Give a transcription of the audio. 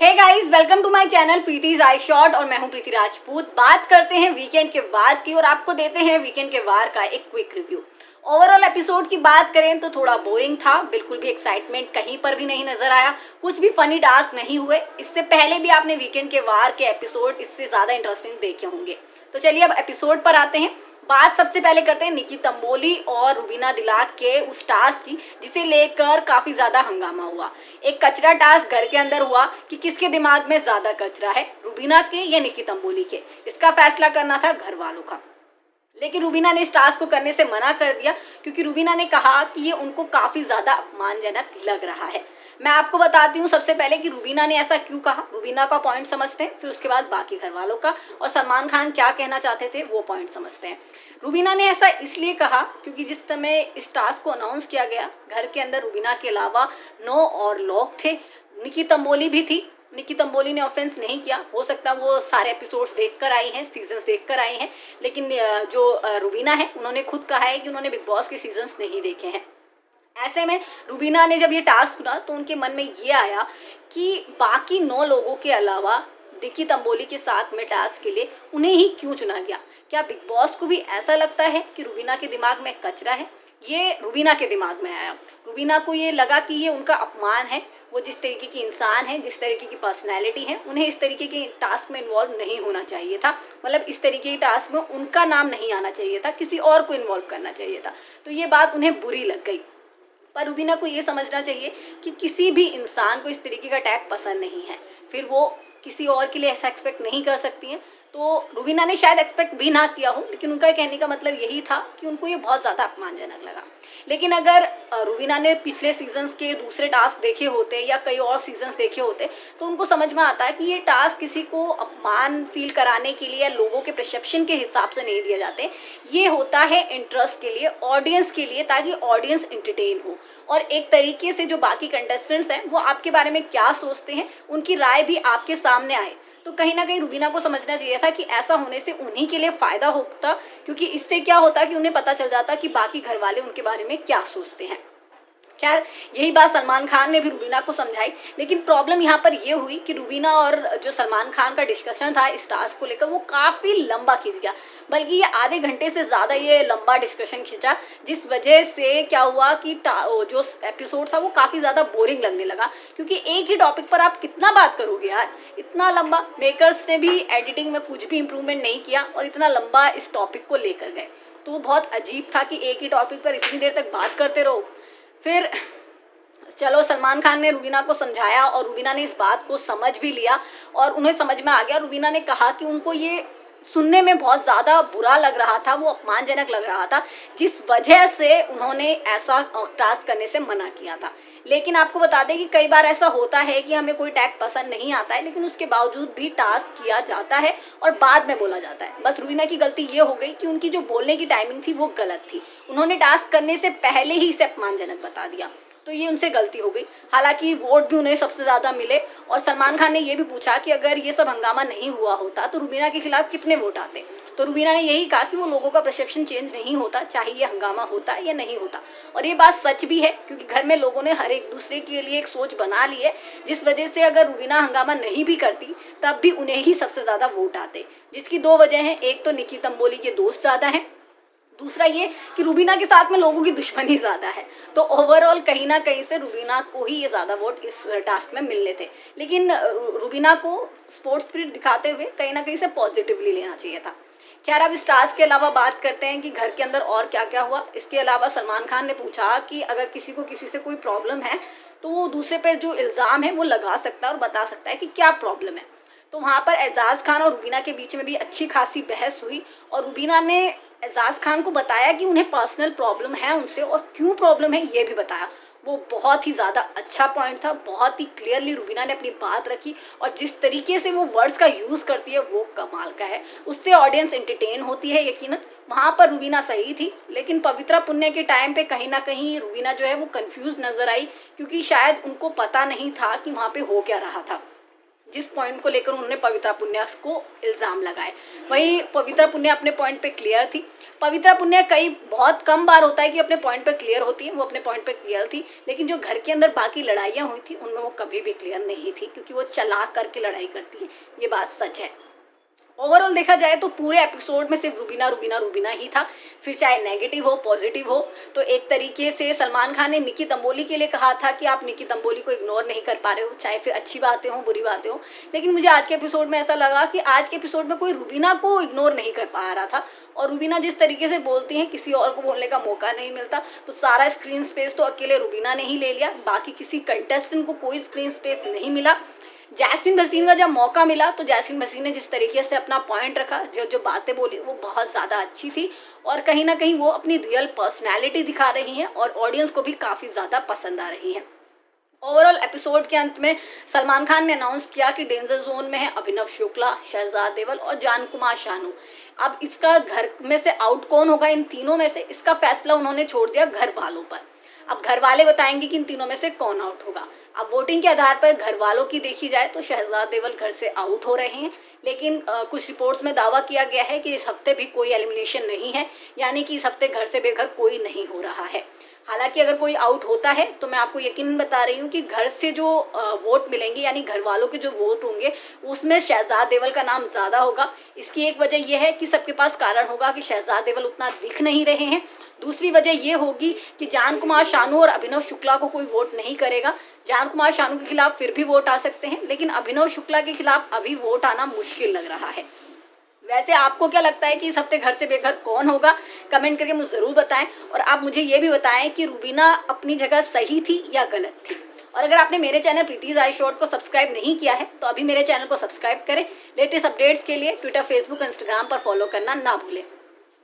Hey guys, welcome to my channel प्रीतिज आई शॉट और मैं हूं प्रीति राजपूत। बात करते हैं वीकेंड के वार की और आपको देते हैं वीकेंड के वार का एक क्विक रिव्यू। ओवरऑल एपिसोड की बात करें तो थोड़ा बोरिंग था, बिल्कुल भी एक्साइटमेंट कहीं पर भी नहीं नजर आया, कुछ भी फनी टास्क नहीं हुए। इससे पहले भी आपने वीकेंड के वार के एपिसोड इससे ज्यादा इंटरेस्टिंग देखे होंगे। तो चलिए अब एपिसोड पर आते हैं। बात सबसे पहले करते हैं निकी तंबोली और रुबीना दिलाक के उस टास्क की जिसे लेकर काफी ज्यादा हंगामा हुआ। एक कचरा टास्क घर के अंदर हुआ कि किसके दिमाग में ज्यादा कचरा है, रुबीना के या निकी तंबोली के। इसका फैसला करना था घर वालों का। लेकिन रुबीना ने इस टास्क को करने से मना कर दिया क्योंकि रुबीना ने कहा कि ये उनको काफी ज्यादा अपमानजनक लग रहा है। मैं आपको बताती हूँ सबसे पहले कि रुबीना ने ऐसा क्यों कहा। रुबीना का पॉइंट समझते हैं, फिर उसके बाद बाकी घर वालों का और सलमान खान क्या कहना चाहते थे वो पॉइंट समझते हैं। रुबीना ने ऐसा इसलिए कहा क्योंकि जिस समय इस टास्क को अनाउंस किया गया, घर के अंदर रुबीना के अलावा 9 और लोग थे। निकी तंबोली भी थी। निकी तंबोली ने ऑफेंस नहीं किया, हो सकता है वो सारे एपिसोड्स देखकर आई हैं, सीजन्स देखकर आई हैं। लेकिन जो रुबीना है उन्होंने खुद कहा है कि उन्होंने बिग बॉस के सीजन्स नहीं देखे हैं। ऐसे में रुबीना ने जब ये टास्क सुना तो उनके मन में ये आया कि बाकी 9 लोगों के अलावा निकी तंबोली के साथ में टास्क के लिए उन्हें ही क्यों चुना गया। क्या बिग बॉस को भी ऐसा लगता है कि रुबीना के दिमाग में कचरा है? ये रुबीना के दिमाग में आया। रुबीना को ये लगा कि ये उनका अपमान है। वो जिस तरीके की इंसान है, जिस तरीके की पर्सनैलिटी है, उन्हें इस तरीके के टास्क में इन्वॉल्व नहीं होना चाहिए था। मतलब इस तरीके के टास्क में उनका नाम नहीं आना चाहिए था, किसी और को इन्वॉल्व करना चाहिए था। तो ये बात उन्हें बुरी लग गई। पर रुबीना को ये समझना चाहिए कि किसी भी इंसान को इस तरीके का टैग पसंद नहीं है, फिर वो किसी और के लिए ऐसा एक्सपेक्ट नहीं कर सकती हैं। तो रुबीना ने शायद एक्सपेक्ट भी ना किया हो, लेकिन उनका कहने का मतलब यही था कि उनको ये बहुत ज़्यादा अपमानजनक लगा। लेकिन अगर रुबीना ने पिछले सीजन्स के दूसरे टास्क देखे होते या कई और सीजन्स देखे होते तो उनको समझ में आता है कि ये टास्क किसी को अपमान फील कराने के लिए या लोगों के परसेप्शन के हिसाब से नहीं दिए जाते। ये होता है इंटरेस्ट के लिए, ऑडियंस के लिए, ताकि ऑडियंस एंटरटेन हो और एक तरीके से जो बाकी कंटेस्टेंट्स हैं वो आपके बारे में क्या सोचते हैं, उनकी राय भी आपके सामने आए। तो कहीं ना कहीं रुबीना को समझना चाहिए था कि ऐसा होने से उन्हीं के लिए फ़ायदा होता, क्योंकि इससे क्या होता कि उन्हें पता चल जाता कि बाकी घर वाले उनके बारे में क्या सोचते हैं। खैर, यही बात सलमान खान ने भी रुबीना को समझाई। लेकिन प्रॉब्लम यहाँ पर ये हुई कि रुबीना और जो सलमान खान का डिस्कशन था इस टास्क को लेकर वो काफ़ी लंबा खिंच गया, बल्कि ये आधे घंटे से ज़्यादा ये लंबा डिस्कशन खिंचा, जिस वजह से क्या हुआ कि जो एपिसोड था वो काफ़ी ज़्यादा बोरिंग लगने लगा। क्योंकि एक ही टॉपिक पर आप कितना बात करोगे यार, इतना लंबा। मेकर्स ने भी एडिटिंग में कुछ भी इम्प्रूवमेंट नहीं किया और इतना लंबा इस टॉपिक को लेकर गए। तो वो बहुत अजीब था कि एक ही टॉपिक पर इतनी देर तक बात करते रहो। फिर चलो, सलमान खान ने रुबीना को समझाया और रुबीना ने इस बात को समझ भी लिया और उन्हें समझ में आ गया। रुबीना ने कहा कि उनको ये सुनने में बहुत ज़्यादा बुरा लग रहा था, वो अपमानजनक लग रहा था, जिस वजह से उन्होंने ऐसा टास्क करने से मना किया था। लेकिन आपको बता दें कि कई बार ऐसा होता है कि हमें कोई टैग पसंद नहीं आता है, लेकिन उसके बावजूद भी टास्क किया जाता है और बाद में बोला जाता है। बस रुबीना की गलती ये हो गई कि उनकी जो बोलने की टाइमिंग थी वो गलत थी। उन्होंने टास्क करने से पहले ही इसे अपमानजनक बता दिया, तो ये उनसे गलती हो गई। हालांकि वोट भी उन्हें सबसे ज़्यादा मिले और सलमान खान ने ये भी पूछा कि अगर ये सब हंगामा नहीं हुआ होता तो रुबीना के खिलाफ कितने वोट आते। तो रुबीना ने यही कहा कि वो लोगों का परसेप्शन चेंज नहीं होता, चाहे ये हंगामा होता या नहीं होता। और ये बात सच भी है, क्योंकि घर में लोगों ने हर एक दूसरे के लिए एक सोच बना ली है, जिस वजह से अगर रुबीना हंगामा नहीं भी करती तब भी उन्हें ही सबसे ज़्यादा वोट आते। जिसकी 2 वजह हैं, एक तो निकी तंबोली के दोस्त ज़्यादा हैं, दूसरा ये कि रुबीना के साथ में लोगों की दुश्मनी ज़्यादा है। तो ओवरऑल कहीं ना कहीं से रुबीना को ही ये ज़्यादा वोट इस टास्क में मिलने थे। लेकिन रुबीना को स्पोर्ट्स स्पिरिट दिखाते हुए कहीं ना कहीं से पॉजिटिवली लेना चाहिए था। खैर, अब इस टास्क के अलावा बात करते हैं कि घर के अंदर और क्या क्या हुआ। इसके अलावा सलमान खान ने पूछा कि अगर किसी को किसी से कोई प्रॉब्लम है तो वो दूसरे पर जो इल्ज़ाम है वो लगा सकता है और बता सकता है कि क्या प्रॉब्लम है। तो वहाँ पर एजाज खान और रुबीना के बीच में भी अच्छी खासी बहस हुई और रुबीना ने एजाज खान को बताया कि उन्हें पर्सनल प्रॉब्लम है उनसे और क्यों प्रॉब्लम है ये भी बताया। वो बहुत ही ज़्यादा अच्छा पॉइंट था, बहुत ही क्लियरली रुबीना ने अपनी बात रखी और जिस तरीके से वो वर्ड्स का यूज़ करती है वो कमाल का है। उससे ऑडियंस एंटरटेन होती है यकीनन। वहाँ पर रुबीना सही थी, लेकिन पवित्रा पुन्य के टाइम पे कहीं ना कहीं रुबीना जो है वो कंफ्यूज नज़र आई, क्योंकि शायद उनको पता नहीं था कि वहाँ पे हो क्या रहा था। जिस पॉइंट को लेकर उन्होंने पवित्रा पुनिया को इल्ज़ाम लगाए। वहीं पवित्रा पुनिया अपने पॉइंट पे क्लियर थी। पवित्रा पुनिया बहुत कम बार होता है कि अपने पॉइंट पे क्लियर होती है, वो अपने पॉइंट पे क्लियर थी, लेकिन जो घर के अंदर बाकी लड़ाइयाँ हुई थी उनमें वो कभी भी क्लियर नहीं थी, क्योंकि वो चालाक करके लड़ाई करती है, ये बात सच है। ओवरऑल देखा जाए तो पूरे एपिसोड में सिर्फ रूबीना रूबीना रूबीना ही था, फिर चाहे नेगेटिव हो पॉजिटिव हो। तो एक तरीके से सलमान खान ने निकी तंबोली के लिए कहा था कि आप निकी तंबोली को इग्नोर नहीं कर पा रहे हो, चाहे फिर अच्छी बातें हो बुरी बातें हो। लेकिन मुझे आज के एपिसोड में ऐसा लगा कि आज के एपिसोड में कोई रूबीना को इग्नोर नहीं कर पा रहा था, और रूबीना जिस तरीके से बोलती हैं किसी और को बोलने का मौका नहीं मिलता। तो सारा स्क्रीन स्पेस तो अकेले रूबीना ने ही ले लिया, बाकी किसी कंटेस्टेंट को कोई स्क्रीन स्पेस नहीं मिला। जैस्मिन भसीन का जब मौका मिला तो जैस्मिन भसीन ने जिस तरीके से अपना पॉइंट रखा, जो जो बातें बोली वो बहुत ज़्यादा अच्छी थी, और कहीं ना कहीं वो अपनी रियल पर्सनैलिटी दिखा रही हैं और ऑडियंस को भी काफ़ी ज़्यादा पसंद आ रही हैं। ओवरऑल एपिसोड के अंत में सलमान खान ने अनाउंस किया कि डेंजर जोन में है अभिनव शुक्ला, शहजाद देवल और जान कुमार शानू। अब इसका घर में से आउट कौन होगा इन तीनों में से, इसका फैसला उन्होंने छोड़ दिया घर वालों पर। अब घर वाले बताएंगे कि इन तीनों में से कौन आउट होगा। अब वोटिंग के आधार पर घर वालों की देखी जाए तो शहजाद देवल घर से आउट हो रहे हैं, लेकिन कुछ रिपोर्ट्स में दावा किया गया है कि इस हफ्ते भी कोई एलिमिनेशन नहीं है, यानी कि इस हफ्ते घर से बेघर कोई नहीं हो रहा है। हालांकि अगर कोई आउट होता है तो मैं आपको यकीन बता रही हूँ कि घर से जो वोट मिलेंगे, यानी घर वालों के जो वोट होंगे, उसमें शहजाद देवल का नाम ज़्यादा होगा। इसकी एक वजह यह है कि सबके पास कारण होगा कि शहजाद देवल उतना दिख नहीं रहे हैं। दूसरी वजह ये होगी कि जान कुमार शानू और अभिनव शुक्ला को कोई वोट नहीं करेगा। जान कुमार शानू के खिलाफ फिर भी वोट आ सकते हैं, लेकिन अभिनव शुक्ला के खिलाफ अभी वोट आना मुश्किल लग रहा है। वैसे आपको क्या लगता है कि इस हफ्ते घर से बेघर कौन होगा? कमेंट करके मुझे ज़रूर बताएं, और आप मुझे ये भी बताएं कि रूबीना अपनी जगह सही थी या गलत थी। और अगर आपने मेरे चैनल प्रीतिज आई शॉर्ट को सब्सक्राइब नहीं किया है तो अभी मेरे चैनल को सब्सक्राइब करें। लेटेस्ट अपडेट्स के लिए ट्विटर, फेसबुक, इंस्टाग्राम पर फॉलो करना ना भूलें।